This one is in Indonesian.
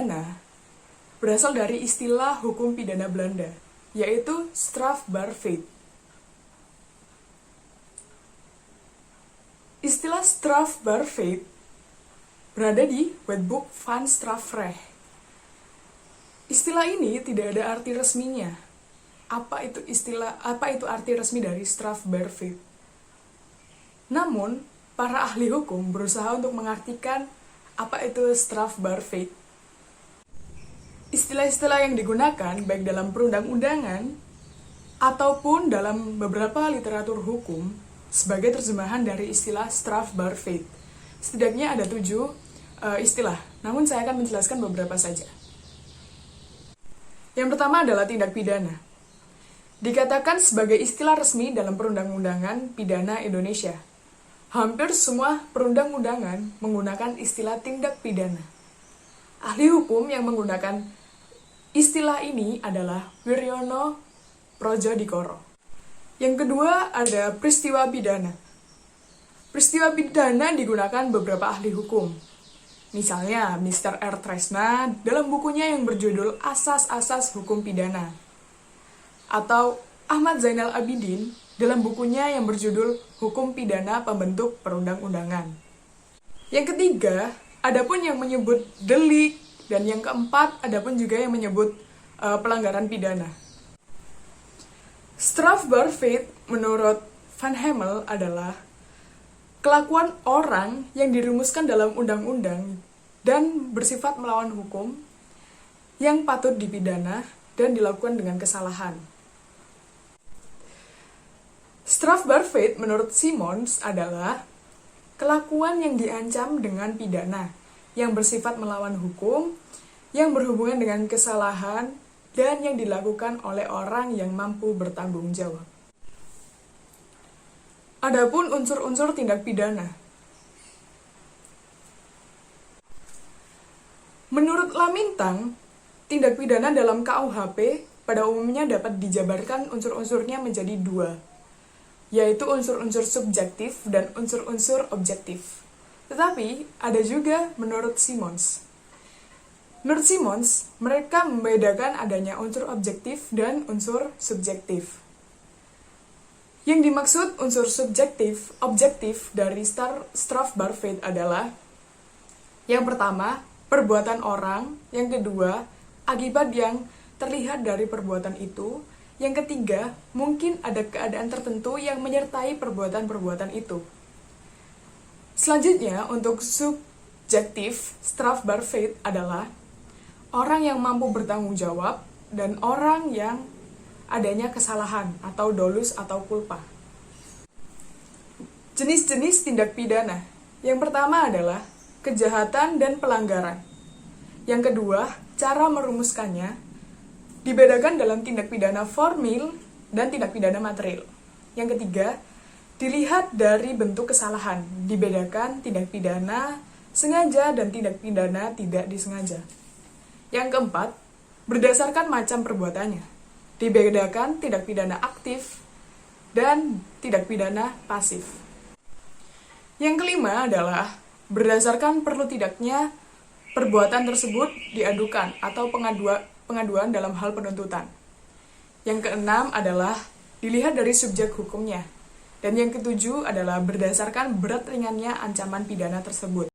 pidana berasal dari istilah hukum pidana Belanda, yaitu strafbaarheid. Istilah strafbaarheid berada di Wetboek van Strafrecht. Istilah ini tidak ada arti resminya. Apa itu arti resmi dari strafbaarheid? Namun, para ahli hukum berusaha untuk mengartikan apa itu strafbaarheid. Istilah-istilah yang digunakan baik dalam perundang-undangan ataupun dalam beberapa literatur hukum sebagai terjemahan dari istilah strafbaarheid. Setidaknya ada 7 istilah, namun saya akan menjelaskan beberapa saja. Yang pertama adalah tindak pidana. Dikatakan sebagai istilah resmi dalam perundang-undangan pidana Indonesia. Hampir semua perundang-undangan menggunakan istilah tindak pidana. Ahli hukum yang menggunakan istilah ini adalah Wiryono Projodikoro. Yang kedua ada peristiwa pidana. Peristiwa pidana digunakan beberapa ahli hukum. Misalnya, Mr. R. Tresna dalam bukunya yang berjudul Asas-Asas Hukum Pidana. Atau Ahmad Zainal Abidin dalam bukunya yang berjudul Hukum Pidana Pembentuk Perundang-undangan. Yang ketiga, adapun yang menyebut delik, dan yang keempat, adapun juga yang menyebut pelanggaran pidana. Strafbaarheid menurut Van Hemel adalah kelakuan orang yang dirumuskan dalam undang-undang dan bersifat melawan hukum yang patut dipidana dan dilakukan dengan kesalahan. Strafbaarheid menurut Simons adalah kelakuan yang diancam dengan pidana yang bersifat melawan hukum, yang berhubungan dengan kesalahan, dan yang dilakukan oleh orang yang mampu bertanggung jawab. Adapun unsur-unsur tindak pidana. Menurut Lamintang, tindak pidana dalam KUHP pada umumnya dapat dijabarkan unsur-unsurnya menjadi 2, yaitu unsur-unsur subjektif dan unsur-unsur objektif. Tetapi ada juga menurut Simons. Menurut Simons, mereka membedakan adanya unsur objektif dan unsur subjektif. Yang dimaksud unsur objektif dari strafbaarheid adalah yang pertama, perbuatan orang, yang kedua, akibat yang terlihat dari perbuatan itu, yang ketiga, mungkin ada keadaan tertentu yang menyertai perbuatan-perbuatan itu. Selanjutnya, untuk subjektif, strafbaarheid adalah orang yang mampu bertanggung jawab dan orang yang adanya kesalahan atau dolus atau culpa. Jenis-jenis tindak pidana. Yang pertama adalah kejahatan dan pelanggaran. Yang kedua, cara merumuskannya dibedakan dalam tindak pidana formil dan tindak pidana material. Yang ketiga, dilihat dari bentuk kesalahan, dibedakan tindak pidana sengaja dan tindak pidana tidak disengaja. Yang keempat, berdasarkan macam perbuatannya, dibedakan tindak pidana aktif dan tindak pidana pasif. Yang kelima adalah berdasarkan perlu tidaknya perbuatan tersebut diadukan atau pengaduan dalam hal penuntutan. Yang keenam adalah dilihat dari subjek hukumnya. Dan yang ketujuh adalah berdasarkan berat ringannya ancaman pidana tersebut.